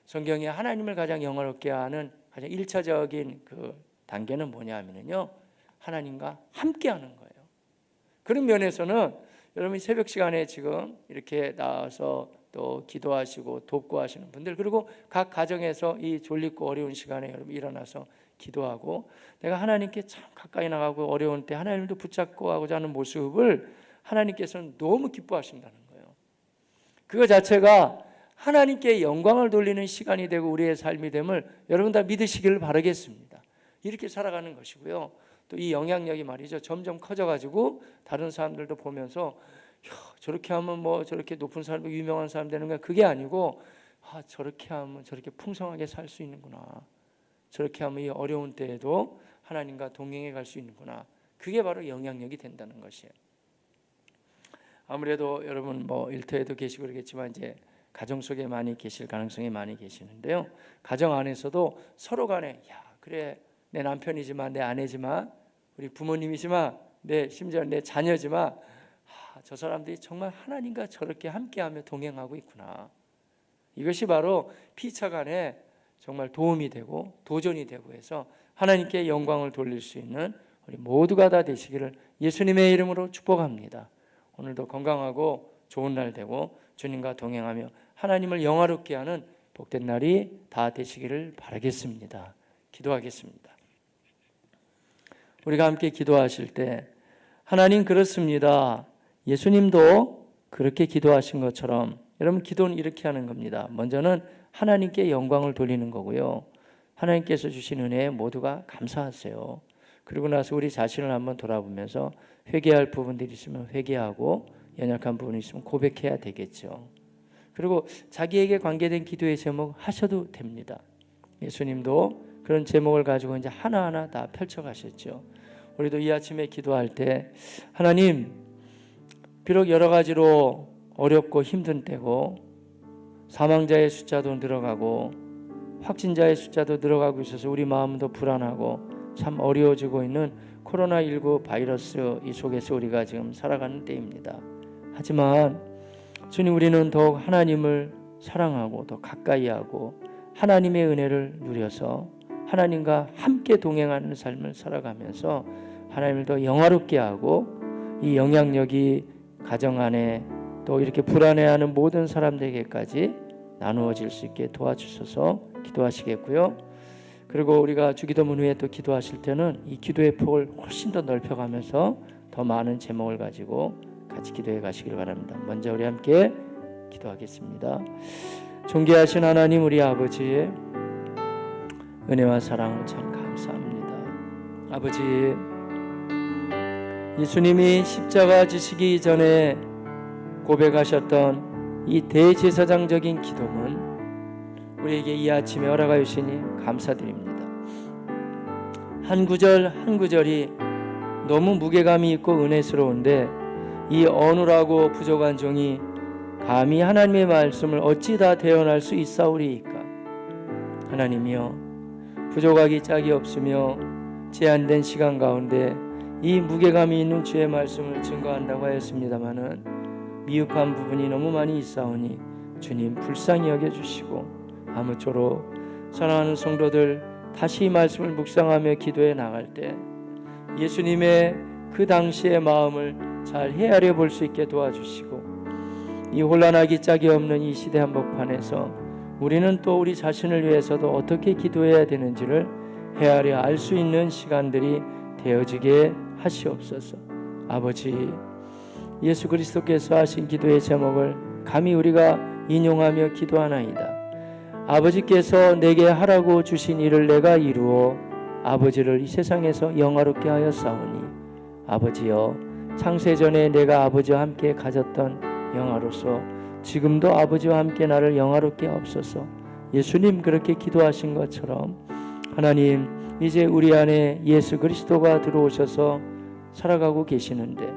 A: 성경에 하나님을 가장 영화롭게 하는 가장 1차적인 그 단계는 뭐냐 하면요, 하나님과 함께하는 거예요. 그런 면에서는 여러분이 새벽 시간에 지금 이렇게 나와서 또 기도하시고 돕고 하시는 분들, 그리고 각 가정에서 이 졸립고 어려운 시간에 여러분 일어나서 기도하고 내가 하나님께 참 가까이 나가고 어려운 때 하나님도 붙잡고 하고자 하는 모습을 하나님께서는 너무 기뻐하신다는 거예요. 그거 자체가 하나님께 영광을 돌리는 시간이 되고 우리의 삶이 됨을 여러분 다 믿으시기를 바라겠습니다. 이렇게 살아가는 것이고요. 또 이 영향력이 말이죠, 점점 커져가지고 다른 사람들도 보면서 저렇게 하면 뭐 저렇게 높은 사람, 유명한 사람 되는 거야. 그게 아니고 저렇게 하면 저렇게 풍성하게 살 수 있는구나. 저렇게 하면 이 어려운 때에도 하나님과 동행해 갈 수 있는구나. 그게 바로 영향력이 된다는 것이에요. 아무래도 여러분 뭐 일터에도 계시고 그러겠지만 이제 가정 속에 많이 계실 가능성이 많이 계시는데요. 가정 안에서도 서로 간에 그래 내 남편이지만 내 아내지만 우리 부모님이지만 심지어 내 자녀지만 저 사람들이 정말 하나님과 저렇게 함께하며 동행하고 있구나. 이것이 바로 피차 간에 정말 도움이 되고 도전이 되고 해서 하나님께 영광을 돌릴 수 있는 우리 모두가 다 되시기를 예수님의 이름으로 축복합니다. 오늘도 건강하고 좋은 날 되고 주님과 동행하며 하나님을 영화롭게 하는 복된 날이 다 되시기를 바라겠습니다. 기도하겠습니다. 우리가 함께 기도하실 때 하나님 그렇습니다. 예수님도 그렇게 기도하신 것처럼 여러분 기도는 이렇게 하는 겁니다. 먼저는 하나님께 영광을 돌리는 거고요. 하나님께서 주신 은혜에 모두가 감사하세요. 그리고 나서 우리 자신을 한번 돌아보면서 회개할 부분들이 있으면 회개하고 연약한 부분이 있으면 고백해야 되겠죠. 그리고 자기에게 관계된 기도의 제목 하셔도 됩니다. 예수님도 그런 제목을 가지고 이제 하나하나 다 펼쳐가셨죠. 우리도 이 아침에 기도할 때 하나님, 비록 여러 가지로 어렵고 힘든 때고 사망자의 숫자도 늘어가고 확진자의 숫자도 늘어가고 있어서 우리 마음도 불안하고 참 어려워지고 있는 코로나19 바이러스 이 속에서 우리가 지금 살아가는 때입니다. 하지만 주님, 우리는 더욱 하나님을 사랑하고 더 가까이 하고 하나님의 은혜를 누려서 하나님과 함께 동행하는 삶을 살아가면서 하나님을 더 영화롭게 하고 이 영향력이 가정 안에 또 이렇게 불안해하는 모든 사람들에게까지 나누어질 수 있게 도와주셔서 기도하시겠고요. 그리고 우리가 주기도문 후에 또 기도하실 때는 이 기도의 폭을 훨씬 더 넓혀가면서 더 많은 제목을 가지고 같이 기도해 가시길 바랍니다. 먼저 우리 함께 기도하겠습니다. 존귀하신 하나님, 우리 아버지, 은혜와 사랑을 참 감사합니다. 아버지, 예수님이 십자가 지시기 전에 고백하셨던 이 대제사장적인 기도문 우리에게 이 아침에 허락하여 주시니 감사드립니다. 한 구절 한 구절이 너무 무게감이 있고 은혜스러운데 이 어눌하고 부족한 종이 감히 하나님의 말씀을 어찌 다 대언할 수 있사오리이까. 하나님이여, 부족하기 짝이 없으며 제한된 시간 가운데 이 무게감이 있는 주의 말씀을 증거한다고 하였습니다마는 미흡한 부분이 너무 많이 있사오니 주님 불쌍히 여겨주시고 아무쪼록 사랑하는 성도들 다시 이 말씀을 묵상하며 기도해 나갈 때 예수님의 그 당시의 마음을 잘 헤아려 볼 수 있게 도와주시고 이 혼란하기 짝이 없는 이 시대 한복판에서 우리는 또 우리 자신을 위해서도 어떻게 기도해야 되는지를 헤아려 알 수 있는 시간들이 되어지게 하시옵소서. 아버지, 예수 그리스도께서 하신 기도의 제목을 감히 우리가 인용하며 기도하나이다. 아버지께서 내게 하라고 주신 일을 내가 이루어 아버지를 이 세상에서 영화롭게 하였사오니 아버지여, 창세전에 내가 아버지와 함께 가졌던 영화로서 지금도 아버지와 함께 나를 영화롭게 하옵소서. 예수님 그렇게 기도하신 것처럼 하나님, 이제 우리 안에 예수 그리스도가 들어오셔서 살아가고 계시는데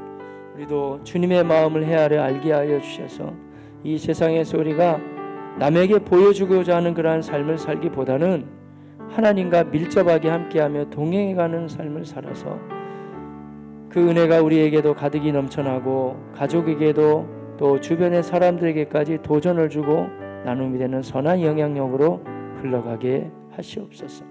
A: 우리도 주님의 마음을 헤아려 알게 하여 주셔서 이 세상에서 우리가 남에게 보여주고자 하는 그러한 삶을 살기보다는 하나님과 밀접하게 함께하며 동행해가는 삶을 살아서 그 은혜가 우리에게도 가득히 넘쳐나고 가족에게도 또 주변의 사람들에게까지 도전을 주고 나눔이 되는 선한 영향력으로 흘러가게 하시옵소서.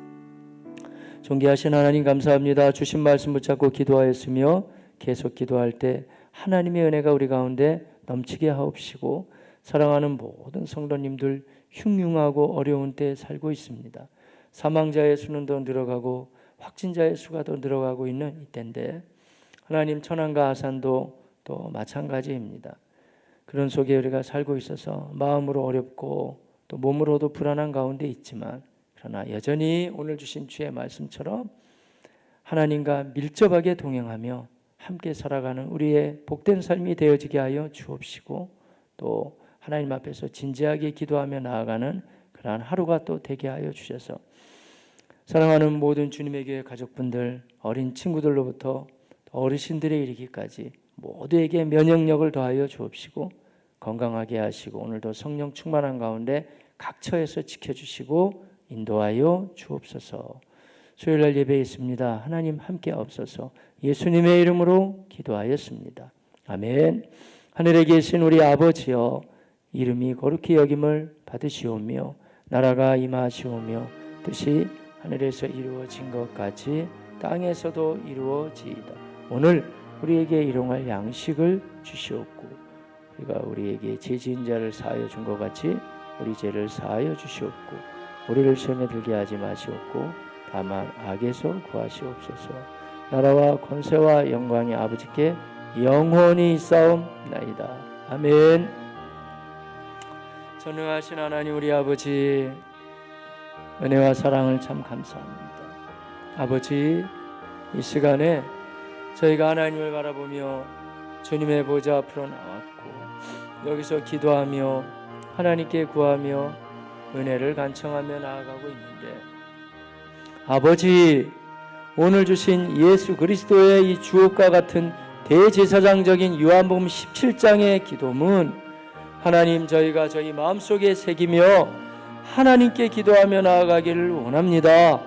A: 존귀하신 하나님 감사합니다. 주신 말씀 붙잡고 기도하였으며 계속 기도할 때 하나님의 은혜가 우리 가운데 넘치게 하옵시고, 사랑하는 모든 성도님들 흉흉하고 어려운 때에 살고 있습니다. 사망자의 수는 더 늘어가고 확진자의 수가 더 늘어가고 있는 이때인데 하나님, 천안과 아산도 또 마찬가지입니다. 그런 속에 우리가 살고 있어서 마음으로 어렵고 또 몸으로도 불안한 가운데 있지만, 그러나 여전히 오늘 주신 주의 말씀처럼 하나님과 밀접하게 동행하며 함께 살아가는 우리의 복된 삶이 되어지게 하여 주옵시고, 또 하나님 앞에서 진지하게 기도하며 나아가는 그러한 하루가 또 되게 하여 주셔서 사랑하는 모든 주님의 교회 가족분들, 어린 친구들로부터 어르신들에 이르기까지 모두에게 면역력을 더하여 주옵시고 건강하게 하시고, 오늘도 성령 충만한 가운데 각처에서 지켜주시고 인도하여 주옵소서. 수요일날 예배에 있습니다. 하나님 함께 없어서 예수님의 이름으로 기도하였습니다. 아멘. 하늘에 계신 우리 아버지여, 이름이 거룩히 여김을 받으시오며 나라가 임하시오며 뜻이 하늘에서 이루어진 것 같이 땅에서도 이루어지이다. 오늘 우리에게 일용할 양식을 주시옵고, 우리가 우리에게 죄 지은 자를 사하여 준 것 같이 우리 죄를 사하여 주시옵고, 우리를 시험에 들게 하지 마시옵고 다만 악에서 구하시옵소서. 나라와 권세와 영광이 아버지께 영원히 있사옵나이다. 아멘. 전능하신 하나님 우리 아버지, 은혜와 사랑을 참 감사합니다. 아버지, 이 시간에 저희가 하나님을 바라보며 주님의 보좌 앞으로 나왔고 여기서 기도하며 하나님께 구하며 은혜를 간청하며 나아가고 있는데, 아버지, 오늘 주신 예수 그리스도의 이 주옥과 같은 대제사장적인 요한복음 17장의 기도문, 하나님, 저희가 저희 마음속에 새기며 하나님께 기도하며 나아가기를 원합니다.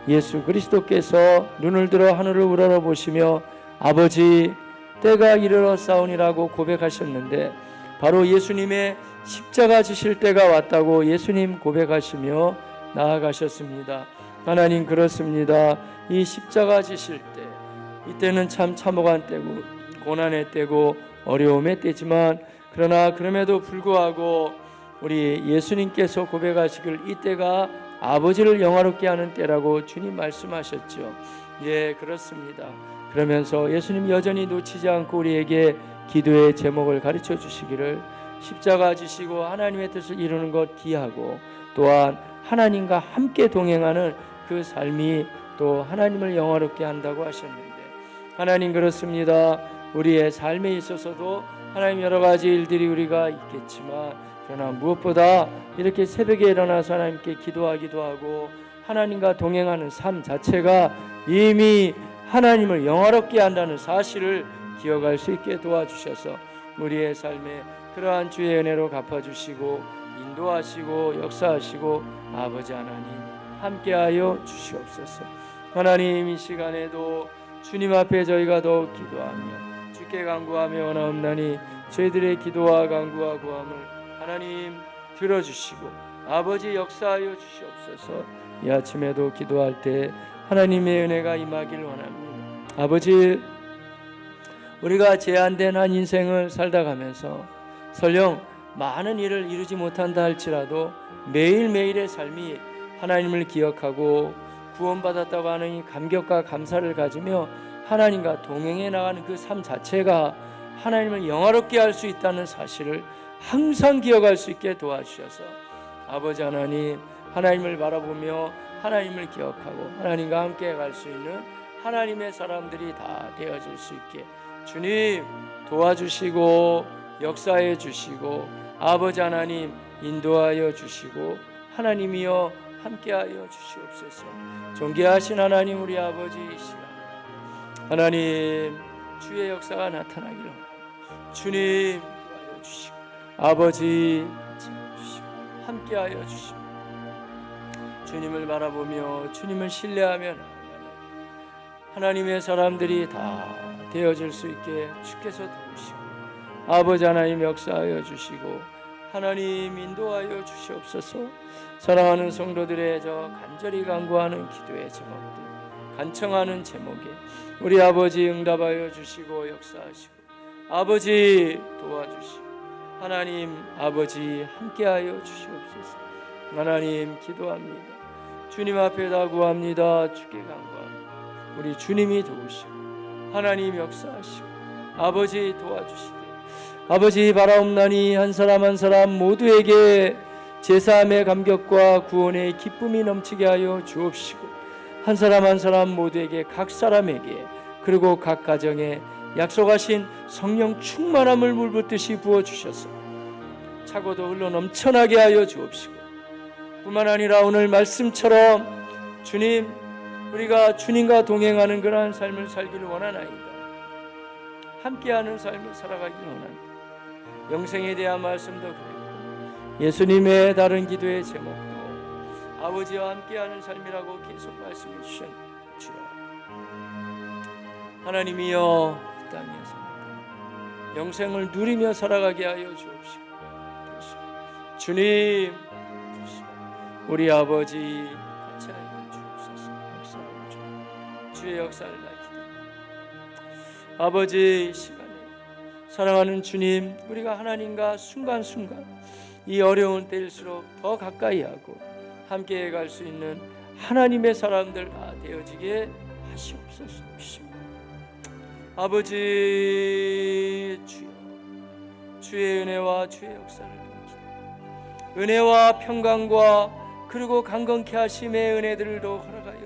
A: 예수 그리스도께서 눈을 들어 하늘을 우러러보시며 아버지, 때가 이르렀사오니라고 고백하셨는데 바로 예수님의 십자가 지실 때가 왔다고 예수님 고백하시며 나아가셨습니다. 하나님, 그렇습니다. 이 십자가 지실 때, 이때는 참 참혹한 때고 고난의 때고 어려움의 때지만, 그러나 그럼에도 불구하고 우리 예수님께서 고백하시길 이때가 아버지를 영화롭게 하는 때라고 주님 말씀하셨죠. 예, 그렇습니다. 그러면서 예수님 여전히 놓치지 않고 우리에게 기도의 제목을 가르쳐 주시기를, 십자가 지시고 하나님의 뜻을 이루는 것 귀하고 또한 하나님과 함께 동행하는 그 삶이 또 하나님을 영화롭게 한다고 하셨는데, 하나님, 그렇습니다. 우리의 삶에 있어서도 하나님 여러 가지 일들이 우리가 있겠지만, 그러나 무엇보다 이렇게 새벽에 일어나서 하나님께 기도하기도 하고 하나님과 동행하는 삶 자체가 이미 하나님을 영화롭게 한다는 사실을 기억할 수 있게 도와주셔서 우리의 삶에 그러한 주의 은혜로 갚아주시고 인도하시고 역사하시고 아버지 하나님 함께하여 주시옵소서. 하나님, 이 시간에도 주님 앞에 저희가 더욱 기도하며 주께 간구하며 원하옵나니 저희들의 기도와 간구와 구함을 하나님 들어주시고 아버지 역사하여 주시옵소서. 이 아침에도 기도할 때 하나님의 은혜가 임하길 원합니다. 아버지, 우리가 제한된 한 인생을 살다 가면서 설령 많은 일을 이루지 못한다 할지라도 매일매일의 삶이 하나님을 기억하고 구원받았다고 하는 이 감격과 감사를 가지며 하나님과 동행해 나가는 그 삶 자체가 하나님을 영화롭게 할 수 있다는 사실을 항상 기억할 수 있게 도와주셔서 아버지 하나님, 하나님을 바라보며 하나님을 기억하고 하나님과 함께 갈 수 있는 하나님의 사람들이 다 되어질 수 있게 주님 도와주시고 역사해 주시고 아버지 하나님 인도하여 주시고 하나님이여 함께하여 주시옵소서. 존귀하신 하나님, 우리 아버지, 이 시간 하나님 주의 역사가 나타나기를 원합니다. 주님 도와여 주시고 아버지 주시고 함께하여 주시고 주님을 바라보며 주님을 신뢰하며 하나님의 사람들이 다 되어질 수 있게 주께서 도우시고 아버지 하나님 역사하여 주시고 하나님 인도하여 주시옵소서. 사랑하는 성도들의 저 간절히 간구하는 기도의 제목들, 간청하는 제목에 우리 아버지 응답하여 주시고 역사하시고 아버지 도와주시고 하나님 아버지 함께하여 주시옵소서. 하나님 기도합니다. 주님 앞에다 구합니다. 주께 간구합니다. 우리 주님이 도우시고 하나님 역사하시고 아버지 도와주시되 아버지 바라옵나니 한 사람 한 사람 모두에게 제사함의 감격과 구원의 기쁨이 넘치게 하여 주옵시고 한 사람 한 사람 모두에게 각 사람에게 그리고 각 가정에 약속하신 성령 충만함을 물붓듯이 부어주셔서 차고도 흘러 넘쳐나게 하여 주옵시고 뿐만 아니라 오늘 말씀처럼 주님 우리가 주님과 동행하는 그러한 삶을 살기를 원하나이다. 함께하는 삶을 살아가기를 원한다. 영생에 대한 말씀도 그랬고 예수님의 다른 기도의 제목도 아버지와 함께하는 삶이라고 계속 말씀해 주신 주여 하나님이여 이 땅에서 영생을 누리며 살아가게 하여 주옵시고 주님 우리 아버지 같이 하여 주옵소서. 주의 역사를 기도합니다. 아버지 이 시간에 사랑하는 주님 우리가 하나님과 순간순간 이 어려운 때일수록 더 가까이 하고 함께 갈 수 있는 하나님의 사람들 다 되어지게 하시옵소서. 아버지 주여 주의 은혜와 주의 역사를 은혜와 평강과 그리고 강건케 하심의 은혜들도 허락하여